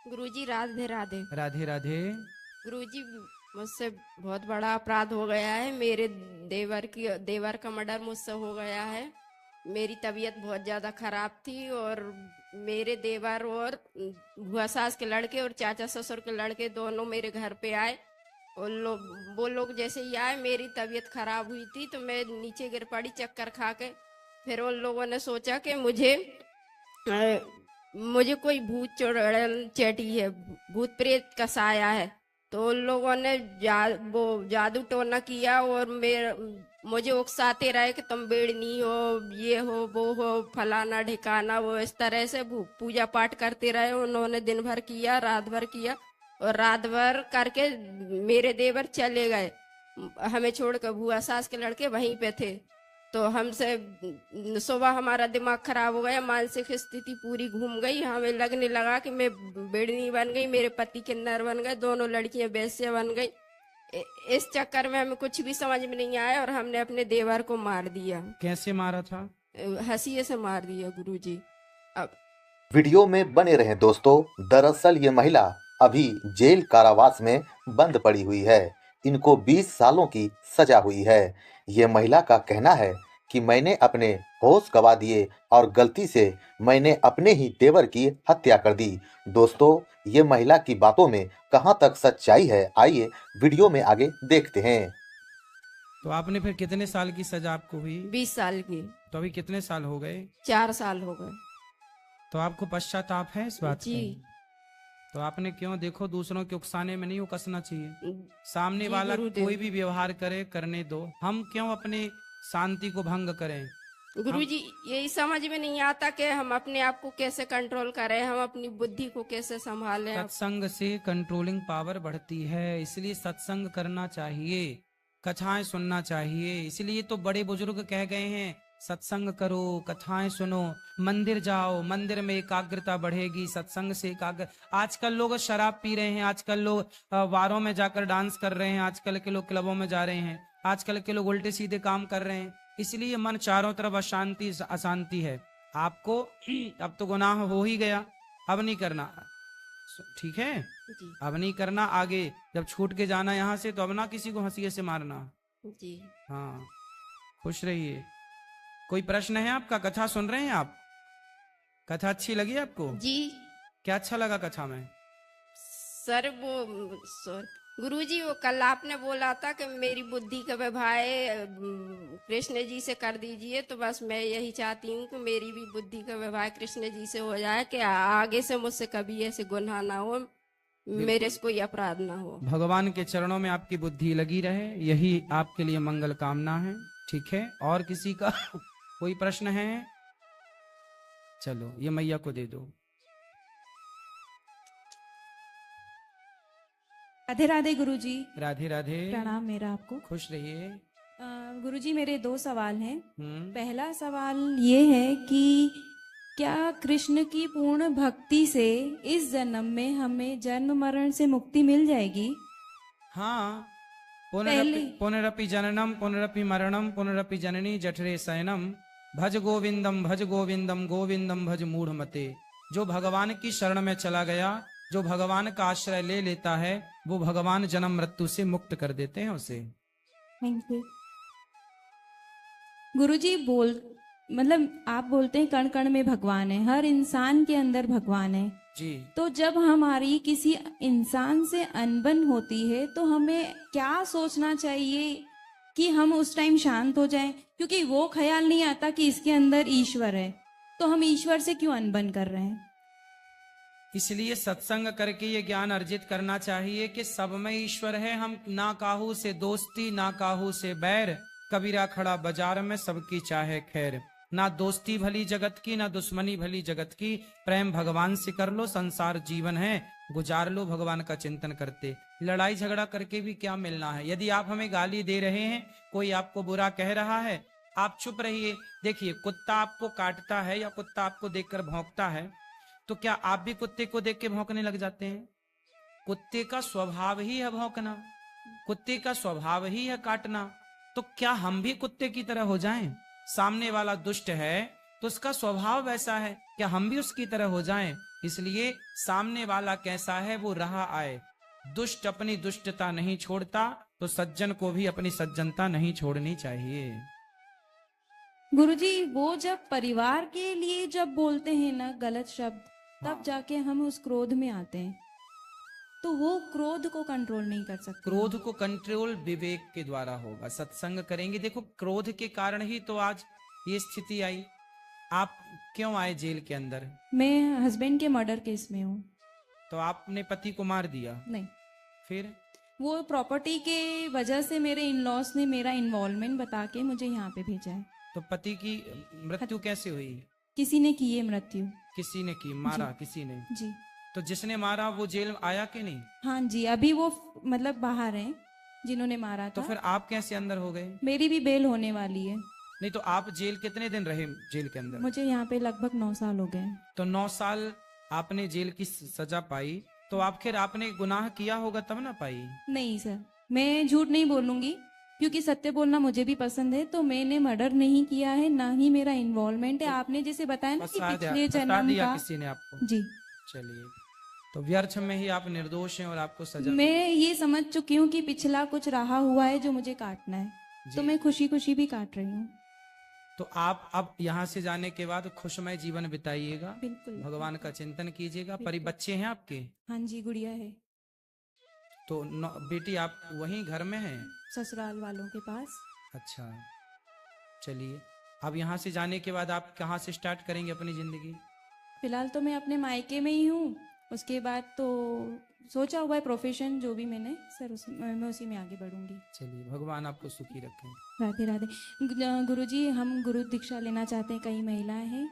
गुरुजी राधे राधे। राधे राधे। गुरुजी मुझसे बहुत बड़ा अपराध हो गया है। मेरे देवर का मर्डर मुझसे हो गया है। मेरी तबीयत बहुत ज्यादा खराब थी और मेरे देवर और बुआ सास के लड़के और चाचा ससुर के लड़के दोनों मेरे घर पे आए। और वो लोग जैसे ही आए मेरी तबीयत खराब हुई थी तो मैं नीचे गिर पड़ी चक्कर खा के। फिर उन लोगों ने सोचा कि अ, मुझे कोई भूत चुड़ैल चैटी है, भूत प्रेत का साया है। तो उन लोगों ने वो जादू टोना किया और मुझे उकसाते रहे कि तुम बेड़नी हो, ये हो वो हो, फलाना ढिकाना, वो इस तरह से पूजा पाठ करते रहे। उन्होंने दिन भर किया, रात भर किया और रात भर करके मेरे देवर चले गए। हमें छोड़कर बुआ सास के लड़के वहीं पे थे। तो हमसे सुबह हमारा दिमाग खराब हो गया, मानसिक स्थिति पूरी घूम गई। हमें लगने लगा कि मैं बेड़नी बन गई, मेरे पति किन्नर बन गए, दोनों लड़कियां वेश्या बन गई। इस चक्कर में हमें कुछ भी समझ में नहीं आया और हमने अपने देवर को मार दिया। कैसे मारा था? हंसीए से मार दिया गुरुजी। अब वीडियो में बने रहें दोस्तों। दरअसल ये महिला अभी जेल कारावास में बंद पड़ी हुई है। इनको 20 सालों की सजा हुई है। ये महिला का कहना है कि मैंने अपने होश गंवा दिए और गलती से मैंने अपने ही देवर की हत्या कर दी। दोस्तों, ये महिला की बातों में कहां तक सच्चाई है, आइए वीडियो में आगे देखते हैं। तो आपने फिर कितने साल की सजा आपको हुई? 20 साल की। तो अभी कितने साल हो गए? 4 साल हो गए। तो आपको पश्चाताप है इस बात जी का? तो आपने क्यों, देखो दूसरों के उकसाने में नहीं उकसना चाहिए। सामने जी वाला गुरुदेव। कोई भी व्यवहार करे, करने दो। हम क्यों अपनी शांति को भंग करें? हम गुरुजी यही समझ में नहीं आता कि हम अपने आप को कैसे कंट्रोल करें, हम अपनी बुद्धि को कैसे संभालें। सत्संग से कंट्रोलिंग पावर बढ़ती है, इसलिए सत्संग करना चाहिए, कथाएं सुनना चाहिए। इसलिए तो बड़े बुजुर्ग कह गए हैं, सत्संग करो, कथाएं सुनो, मंदिर जाओ, मंदिर में एकाग्रता बढ़ेगी, सत्संग से एकाग्र। आजकल लोग शराब पी रहे हैं, आजकल लोग बारों में जाकर डांस कर रहे हैं, आजकल के लोग क्लबों में जा रहे हैं, आजकल के लोग उल्टे सीधे काम कर रहे हैं। इसलिए मन चारों तरफ अशांति अशांति है। आपको अब तो गुनाह हो ही गया, अब नहीं करना, ठीक है? जी अब नहीं करना। आगे जब छूट के जाना यहाँ से तो अब ना किसी को हंसिए से मारना। जी। हाँ, खुश रहिए। कोई प्रश्न है आपका? कथा सुन रहे हैं आप? कथा अच्छी लगी आपको? जी क्या अच्छा लगा कथा में? सर गुरुजी वो कल आपने बोला था कि मेरी बुद्धि का विवाह कृष्ण जी से कर दीजिए, तो बस मैं यही चाहती हूँ कि मेरी भी बुद्धि का विवाह कृष्ण जी से हो जाए, कि आगे से मुझसे कभी ऐसे गुनाह ना हो, मेरे से कोई अपराध ना हो। भगवान के चरणों में आपकी बुद्धि लगी रहे, यही आपके लिए मंगल कामना है। ठीक है, और किसी का कोई प्रश्न है? चलो ये मैया को दे दो। राधे राधे गुरुजी। राधे राधे। प्रणाम मेरा आपको। खुश रहिए। गुरुजी मेरे 2 सवाल हैं। हम्म। पहला सवाल ये है कि क्या कृष्ण की पूर्ण भक्ति से इस जन्म में हमें जन्म मरण से मुक्ति मिल जाएगी? हाँ, पहले पुनरपि जननम पुनरपि मरणम पुनरपि जननी जठरे शयनम भज गोविंदम भज गोविंदम गोविंदम भज मूढ़मते। जो भगवान की शरण में चला गया, जो भगवान का आश्रय ले लेता है, वो भगवान जन्म मृत्यु से मुक्त कर देते हैं उसे। थैंक यू गुरुजी। मतलब आप बोलते हैं कण कण में भगवान है, हर इंसान के अंदर भगवान है। जी। तो जब हमारी किसी इंसान से अनबन होती है तो हमें क्या सोचना चाहिए कि हम उस टाइम शांत हो जाएं? क्योंकि वो ख्याल नहीं आता कि इसके अंदर ईश्वर है, तो हम ईश्वर से क्यों अनबन कर रहे हैं? इसलिए सत्संग करके ये ज्ञान अर्जित करना चाहिए कि सब में ईश्वर है। हम ना काहू से दोस्ती ना काहू से बैर, कबीरा खड़ा बाजार में सबकी चाहे खैर। ना दोस्ती भली जगत की, ना दुश्मनी भली जगत की, प्रेम भगवान से कर लो, संसार जीवन है गुजार लो भगवान का चिंतन करते। लड़ाई झगड़ा करके भी क्या मिलना है? यदि आप हमें गाली दे रहे हैं, कोई आपको बुरा कह रहा है, आप चुप रहिए। देखिए, कुत्ता आपको काटता है या कुत्ता आपको देखकर भौंकता है, तो क्या आप भी कुत्ते को देख के भौंकने लग जाते हैं? कुत्ते का स्वभाव ही है भौंकना, कुत्ते का स्वभाव ही है काटना। तो क्या हम भी कुत्ते की तरह हो जाएं? सामने वाला दुष्ट है, तो उसका स्वभाव वैसा है, क्या हम भी उसकी तरह हो जाएं? इसलिए सामने वाला कैसा है वो रहा आए। दुष्ट अपनी दुष्टता नहीं छोड़ता, तो सज्जन को भी अपनी सज्जनता नहीं छोड़नी चाहिए। गुरुजी, वो जब परिवार के लिए जब बोलते हैं ना गलत शब्द, तब हाँ। जाके हम उस क्रोध में आते हैं, तो वो क्रोध को कंट्रोल नहीं कर सकते। क्रोध को कंट्रोल विवेक के द्वारा होगा, सत्संग करेंगे। देखो, क्रोध के कारण ही तो आज ये स्थिति आई। आप क्यों आए जेल के अंदर? मैं हस्बैंड के मर्डर केस में हूँ। तो आपने पति को मार दिया, नहीं, फिर? वो प्रॉपर्टी के वजह से मेरे इन लॉस ने मेरा इन्वॉल्वमेंट बता के मुझे यहाँ पे भेजा है। तो पति की मृत्यु कैसे हुई? किसी ने की है मृत्यु। किसी ने की, मारा किसी ने? जी तो जिसने मारा वो जेल आया कि नहीं? हाँ जी, अभी वो मतलब बाहर हैं जिन्होंने मारा तो था। फिर आप कैसे अंदर हो गए? मेरी भी बेल होने वाली है। नहीं तो आप जेल कितने दिन रहे जेल के अंदर? मुझे यहाँ पे लगभग 9 साल हो गए। तो 9 साल आपने जेल की सजा पाई, तो आखिर आपने गुनाह किया होगा तब ना पाई। नहीं सर, मैं झूठ नहीं बोलूंगी क्योंकि सत्य बोलना मुझे भी पसंद है। तो मैंने मर्डर नहीं किया है, ना ही मेरा इन्वॉल्वमेंट है। आपने जैसे बताया ना कि पिछले बता जन्म दिया का। किसी ने आपको? जी, चलिए, तो व्यर्थ में ही आप निर्दोष हैं और आपको सजा मैं ये समझ चुकी हूँ कि पिछला कुछ रहा हुआ है जो मुझे काटना है, जी। तो मैं खुशी खुशी भी काट रही हूँ। तो आप अब यहाँ से जाने के बाद खुशमय जीवन बिताइएगा, बिल्कुल। भगवान का चिंतन कीजिएगा। परि बच्चे हैं आपके? हाँ जी, गुड़िया है तो बेटी आप वहीं घर में हैं? ससुराल वालों के पास। अच्छा, चलिए, अब यहाँ से जाने के बाद आप कहाँ से स्टार्ट करेंगे अपनी जिंदगी? फिलहाल तो मैं अपने मायके में ही हूँ। उसके बाद तो सोचा हुआ है प्रोफेशन जो भी मैंने सर मैं उसी में आगे बढ़ूंगी। चलिए, भगवान आपको सुखी रखें। राधे राधे। गुरुजी, हम गुरु दीक्षा लेना चाहते हैं, कई महिलाएं हैं।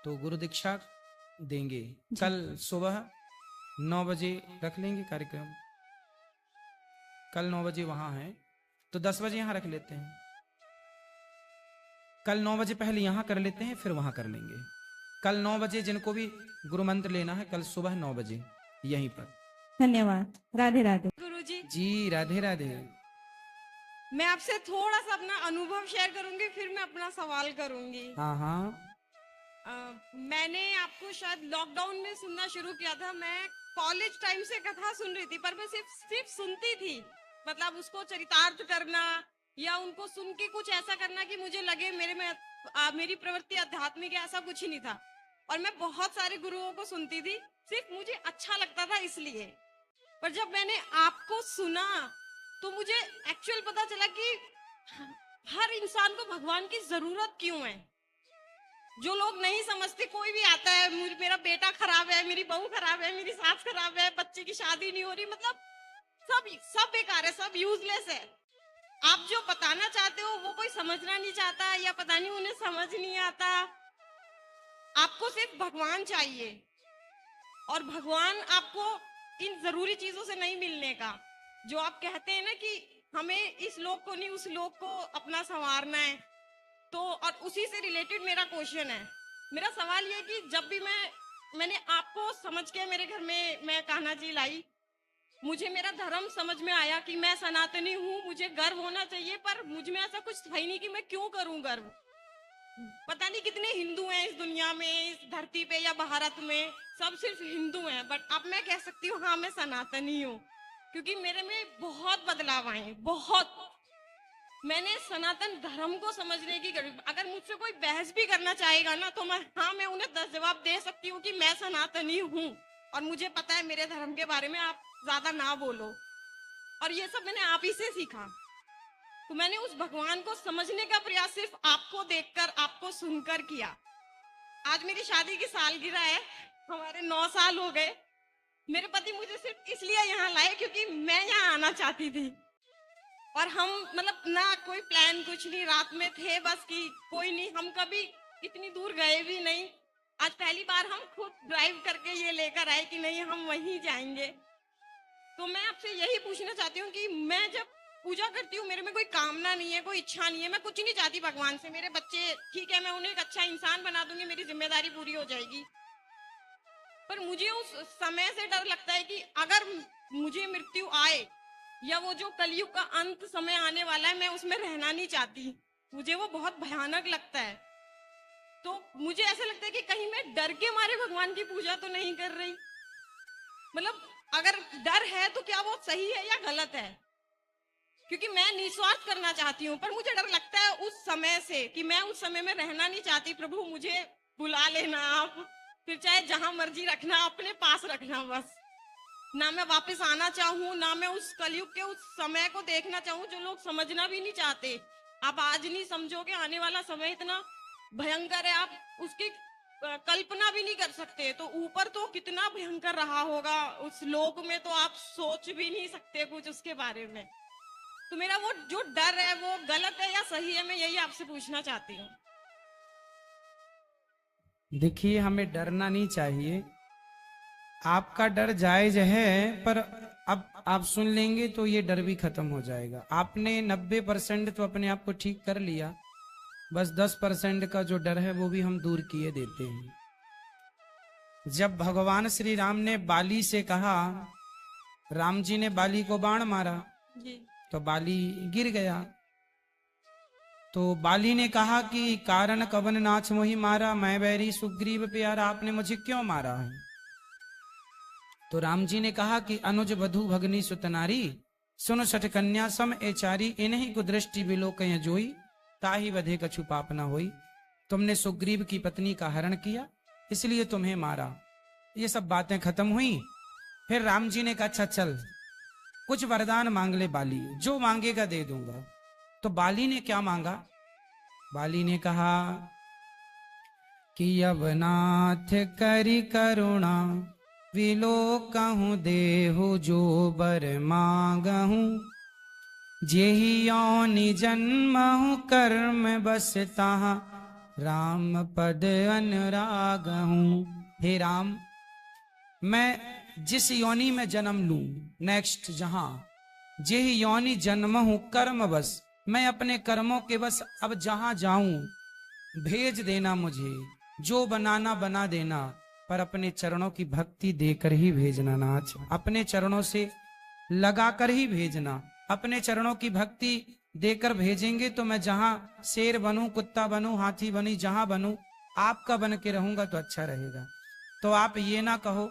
तो गुरु दीक्षा देंगे कल सुबह 9 बजे रख लेंगे कार्यक्रम। कल 9 बजे वहां है, तो 10 बजे यहाँ रख लेते हैं। कल 9 बजे पहले यहाँ कर लेते हैं, फिर वहां कर लेंगे। कल 9 बजे जिनको भी गुरु मंत्र लेना है, कल सुबह 9 बजे यहीं पर। धन्यवाद। राधे राधे। गुरुजी, जी राधे राधे। मैं आपसे थोड़ा सा अपना अनुभव शेयर करूंगी, फिर मैं अपना सवाल करूंगी। हाँ हाँ। मैंने आपको शायद लॉकडाउन में सुनना शुरू किया था। मैं कॉलेज टाइम से कथा सुन रही थी, पर मैं सिर्फ सुनती थी। मतलब उसको चरितार्थ करना या उनको सुन के कुछ ऐसा करना कि मुझे लगे मेरे में मेरी प्रवृत्ति आध्यात्मिक है, ऐसा कुछ ही नहीं था। और मैं बहुत सारे गुरुओं को सुनती थी, सिर्फ मुझे अच्छा लगता था इसलिए। पर जब मैंने आपको सुना तो मुझे एक्चुअल पता चला कि हर इंसान को भगवान की जरूरत क्यों है। जो लोग नहीं समझते, कोई भी आता है, मेरा बेटा खराब है, मेरी बहू खराब है, मेरी सास खराब है, बच्चे की शादी नहीं हो रही, मतलब सब बेकार है, सब यूजलेस है। आप जो बताना चाहते हो वो कोई समझना नहीं चाहता, या पता नहीं उन्हें समझ नहीं आता। आपको सिर्फ भगवान चाहिए, और भगवान आपको इन जरूरी चीजों से नहीं मिलने का। जो आप कहते हैं ना कि हमें इस लोक को नहीं उस लोक को अपना संवारना है, तो और उसी से रिलेटेड मेरा क्वेश्चन है। मेरा सवाल ये कि जब भी मैंने आपको समझ के मेरे घर में मैं कान्हा जी लाई, मुझे मेरा धर्म समझ में आया कि मैं सनातनी हूँ, मुझे गर्व होना चाहिए, पर मुझ में ऐसा कुछ था ही नहीं कि मैं क्यों करूं गर्व। पता नहीं कितने हिंदू हैं इस दुनिया में, इस धरती पे या भारत में, सब सिर्फ हिंदू हैं, बट अब मैं कह सकती हूँ हाँ मैं सनातनी हूँ, क्योंकि मेरे में बहुत बदलाव आए हैं, बहुत। मैंने सनातन धर्म को समझने की, अगर मुझसे कोई बहस भी करना चाहेगा ना, तो मैं उन्हें 10 जवाब दे सकती हूँ कि मैं सनातनी हूँ, और मुझे पता है मेरे धर्म के बारे में आप ज्यादा ना बोलो। और ये सब मैंने आप ही से सीखा। तो मैंने उस भगवान को समझने का प्रयास सिर्फ आपको देखकर, आपको सुनकर किया। आज मेरी शादी की सालगिरह है, हमारे 9 साल हो गए। मेरे पति मुझे सिर्फ इसलिए यहाँ लाए क्योंकि मैं यहाँ आना चाहती थी, और हम मतलब ना कोई प्लान कुछ नहीं, रात में थे बस कि कोई नहीं, हम कभी इतनी दूर गए भी नहीं। आज पहली बार हम खुद ड्राइव करके ये लेकर आए कि नहीं हम वहीं जाएंगे। तो मैं आपसे यही पूछना चाहती हूँ कि मैं जब पूजा करती हूँ, मेरे में कोई कामना नहीं है, कोई इच्छा नहीं है, मैं कुछ नहीं चाहती भगवान से। मेरे बच्चे ठीक है, मैं उन्हें एक अच्छा इंसान बना दूंगी, मेरी जिम्मेदारी पूरी हो जाएगी। पर मुझे उस समय से डर लगता है कि अगर मुझे मृत्यु आए, या वो जो कलयुग का अंत समय आने वाला है, मैं उसमें रहना नहीं चाहती, मुझे वो बहुत भयानक लगता है। तो मुझे ऐसा लगता है कि कहीं मैं डर के मारे भगवान की पूजा तो नहीं कर रही। मतलब अगर डर है तो क्या वो सही है या गलत है? क्योंकि मैं निस्वार्थ करना चाहती हूँ, पर मुझे डर लगता है उस समय से कि मैं उस समय में रहना नहीं चाहती। प्रभु मुझे बुला लेना आप, फिर चाहे जहां मर्जी रखना, अपने पास रखना बस। ना मैं वापस आना चाहूँ, ना मैं उस कलयुग के उस समय को देखना चाहूँ जो लोग समझना भी नहीं चाहते। आप आज नहीं समझोगे, आने वाला समय इतना भयंकर है, आप उसकी कल्पना भी नहीं कर सकते। तो ऊपर तो कितना भयंकर रहा होगा, उस लोक में तो आप सोच भी नहीं सकते कुछ उसके बारे में। तो मेरा वो जो डर है वो गलत है या सही है, मैं यही आपसे पूछना चाहती हूँ। देखिए, हमें डरना नहीं चाहिए। आपका डर जायज है, पर अब आप सुन लेंगे तो ये डर भी खत्म हो जाएगा। आपने 90% तो अपने आप को ठीक कर लिया, बस 10% का जो डर है वो भी हम दूर किए देते हैं। जब भगवान श्री राम ने बाली से कहा, राम जी ने बाली को बाण मारा जी तो बाली गिर गया। तो बाली ने कहा कि कारण कवन नाच मोहि मारा, मैं बैरी सुग्रीव प्यारा, आपने मुझे क्यों मारा है? तो राम जी ने कहा कि अनुज वधु भगनी सुतनारी, सुन सठ कन्या सम एचारी, इन्हीं को दृष्टि बिलोकय जोई, ताही वधे कछु पाप न होई। तुमने सुग्रीव की पत्नी का हरण किया, इसलिए तुम्हें मारा। ये सब बातें खत्म हुई। फिर राम जी ने कहा अच्छा चल कुछ वरदान मांग ले बाली, जो मांगेगा दे दूंगा। तो बाली ने क्या मांगा? बाली ने कहा कि अवनाथ करी करुणा, विलोकहूँ देहु जो बर मांगहूँ, जेहि योनि जन्महु कर्म बस ताहा, राम पद अनुरागहूँ। हे राम, मैं जिस योनि में जन्म लूं, नेक्स्ट जहां, जेहि योनि जन्महु कर्म बस, मैं अपने कर्मों के बस अब जहां जाऊं भेज देना मुझे, जो बनाना बना देना, पर अपने चरणों की भक्ति देकर ही भेजना नाथ। अपने चरणों से लगाकर ही भेजना। अपने चरणों की भक्ति देकर भेजेंगे तो मैं जहां शेर बनूं, कुत्ता बनूं, हाथी बनी, जहां बनूं आपका बन के रहूंगा तो अच्छा रहेगा। तो आप ये ना कहो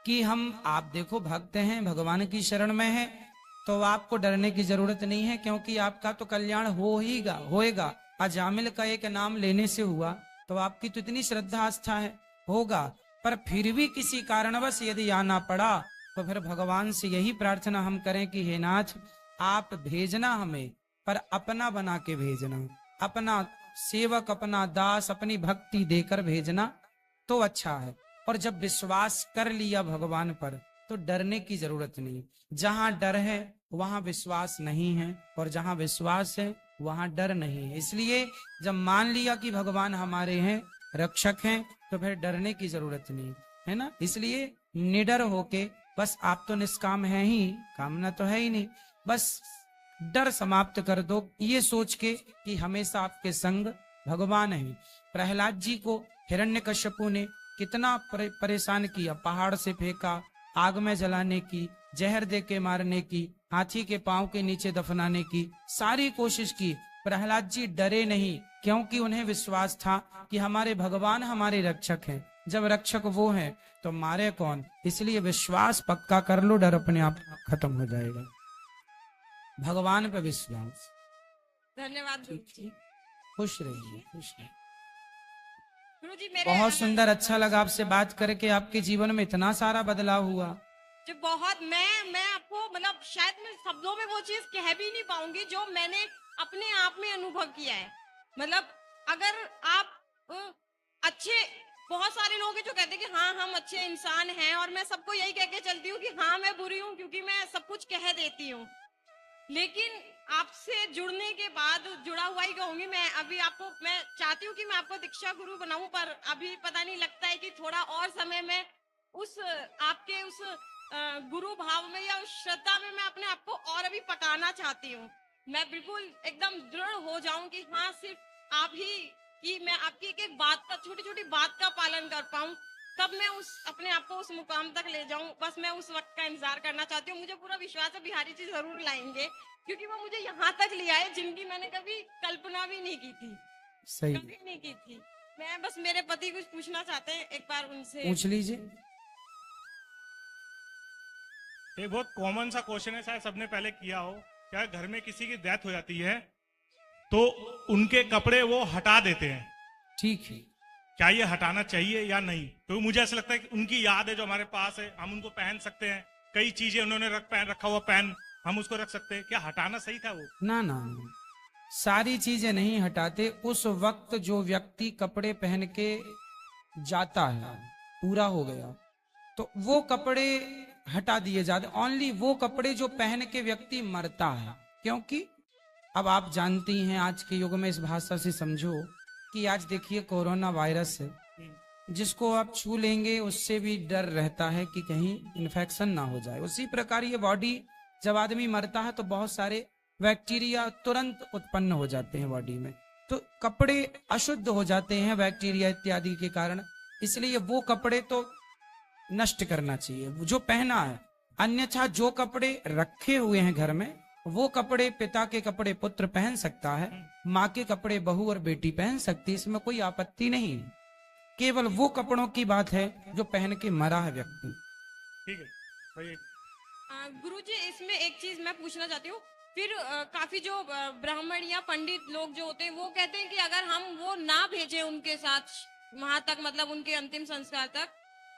कि आप देखो भक्त हैं, भगवान की शरण में है, तो आपको डरने की जरूरत नहीं है, क्योंकि आपका तो कल्याण होएगा। अजामिल का एक नाम लेने से हुआ, तो आपकी तो इतनी श्रद्धा आस्था है, होगा। पर फिर भी किसी कारणवश यदि आना पड़ा तो फिर भगवान से यही प्रार्थना हम करें कि हे नाथ, आप भेजना हमें, पर अपना बना के भेजना, अपना सेवक, अपना दास, अपनी भक्ति देकर भेजना तो अच्छा है। और जब विश्वास कर लिया भगवान पर तो डरने की जरूरत नहीं। जहां डर है वहां विश्वास नहीं है, और जहां विश्वास है वहां डर नहीं है। इसलिए जब मान लिया कि भगवान हमारे हैं, रक्षक हैं, तो फिर डरने की जरूरत नहीं है ना। इसलिए निडर होके, बस आप तो निष्काम है ही, कामना तो है ही नहीं, बस डर समाप्त कर दो, ये सोच के कि हमेशा आपके संग भगवान है। प्रहलाद जी को हिरण्यकश्यपु ने कितना परेशान किया, पहाड़ से फेंका, आग में जलाने की, जहर दे के मारने की, हाथी के पांव के नीचे दफनाने की सारी कोशिश की। प्रहलाद जी डरे नहीं, क्योंकि उन्हें विश्वास था कि हमारे भगवान हमारे रक्षक हैं। जब रक्षक वो हैं तो मारे कौन। इसलिए विश्वास पक्का कर लो, डर अपने आप खत्म हो जाएगा। भगवान पे विश्वास। धन्यवाद गुरु जी। खुश रहिए, खुश रहिए। गुरु जी मेरे बहुत सुंदर, अच्छा लगा आपसे बात करके। आपके जीवन में इतना सारा बदलाव हुआ जो बहुत मैं आपको मतलब शायद मैं शब्दों में वो चीज कह भी नहीं पाऊंगी जो मैंने अपने आप में अनुभव किया है। मतलब अगर आप अच्छे, बहुत सारे लोग हैं जो कहते हैं कि हाँ हम अच्छे इंसान हैं, और मैं सबको यही कह के चलती हूँ कि हाँ मैं बुरी हूँ, क्योंकि मैं सब कुछ कह देती हूँ। लेकिन आपसे जुड़ने के बाद जुड़ा हुआ ही कहूंगी मैं। अभी आपको मैं चाहती हूँ कि मैं आपको दीक्षा गुरु बनाऊं, पर अभी पता नहीं, लगता है कि थोड़ा और समय में उस आपके उस गुरु भाव में या उस श्रद्धा में मैं अपने आप को और अभी पकाना चाहती हूँ। मैं बिल्कुल एकदम दृढ़ हो जाऊं कि हाँ सिर्फ आप ही, कि मैं आपकी एक एक बात का, छोटी छोटी बात का पालन कर पाऊं। कब मैं उस अपने आप को उस मुकाम तक ले जाऊं, बस मैं उस वक्त का इंतजार करना चाहती हूँ। मुझे पूरा विश्वास है बिहारी जी जरूर लाएंगे, क्योंकि वो मुझे यहाँ तक ले आए जिनकी मैंने कभी कल्पना भी नहीं की थी। सही, कभी नहीं की थी। मैं बस मेरे पति कुछ पूछना चाहते हैं, एक बार उनसे। पूछ लीजिए। एक बहुत कॉमन सा क्वेश्चन है, शायद सबने पहले किया हो। क्या घर में किसी की डेथ हो जाती है तो उनके कपड़े वो हटा देते हैं, ठीक है, क्या ये हटाना चाहिए या नहीं? क्योंकि मुझे ऐसा लगता है कि उनकी याद है जो हमारे पास है, हम उनको पहन सकते हैं। कई चीजें उन्होंने रखा हुआ पेन, हम उसको रख सकते हैं। क्या हटाना सही था वो? ना ना, सारी चीजें नहीं हटाते। उस वक्त जो व्यक्ति कपड़े पहन के जाता है, पूरा हो गया तो वो कपड़े हटा दिए जाते। ओनली वो कपड़े जो पहन के व्यक्ति मरता है, क्योंकि अब आप जानती हैं आज के युग में, इस भाषा से समझो कि आज देखिए कोरोना वायरस है, जिसको आप छू लेंगे उससे भी डर रहता है कि कहीं इन्फेक्शन ना हो जाए। उसी प्रकार ये बॉडी, जब आदमी मरता है तो बहुत सारे बैक्टीरिया तुरंत उत्पन्न हो जाते हैं बॉडी में, तो कपड़े अशुद्ध हो जाते हैं बैक्टीरिया इत्यादि के कारण। इसलिए वो कपड़े तो नष्ट करना चाहिए जो पहना है। अन्यथा जो कपड़े रखे हुए हैं घर में, वो कपड़े, पिता के कपड़े पुत्र पहन सकता है, माँ के कपड़े बहू और बेटी पहन सकती है, इसमें कोई आपत्ति नहीं। केवल वो कपड़ों की बात है जो पहन के मरा है व्यक्ति। ठीक है, सही है। गुरुजी, इसमें एक चीज मैं पूछना चाहती हूँ। फिर काफी जो ब्राह्मण या पंडित लोग जो होते हैं वो कहते हैं कि अगर हम वो ना भेजें उनके साथ वहां तक, मतलब उनके अंतिम संस्कार तक,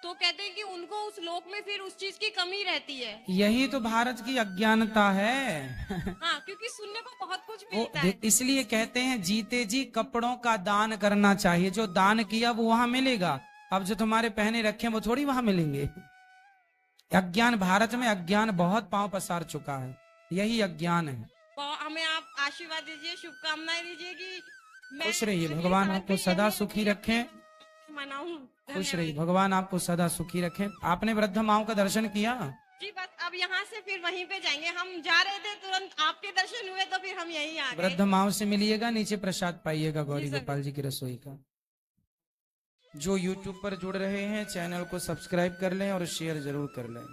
तो कहते हैं कि उनको उस लोक में फिर उस चीज की कमी रहती है। यही तो भारत की अज्ञानता है। हाँ, क्योंकि सुनने को बहुत कुछ वो मिलता है। इसलिए कहते हैं जीते जी कपड़ों का दान करना चाहिए। जो दान किया वो वहां मिलेगा, अब जो तुम्हारे पहने रखे हैं वो थोड़ी वहां मिलेंगे। अज्ञान, भारत में अज्ञान बहुत पांव पसार चुका है, यही अज्ञान है। तो हमें आप आशीर्वाद दीजिए, शुभकामनाएं दीजिए कि मैं खुश रहिए, अपने भगवान साथ आपको भी सदा यही सुखी रखें। मनाऊं। खुश रहिए, धन्यवाद। भगवान आपको सदा सुखी रखें। आपने वृद्ध माओं का दर्शन किया? जी, बस अब यहाँ से फिर वहीं पे जाएंगे। हम जा रहे थे, तुरंत आपके दर्शन हुए तो फिर हम यहीं आ गए। वृद्ध माओं से मिलिएगा, नीचे प्रसाद पाइएगा गौरी जी, सर। गोपाल जी की रसोई का। जो YouTube पर जुड़ रहे हैं चैनल को सब्सक्राइब कर लें और शेयर जरूर कर लें,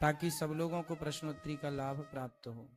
ताकि सब लोगों को प्रश्नोत्तरी का लाभ प्राप्त हो।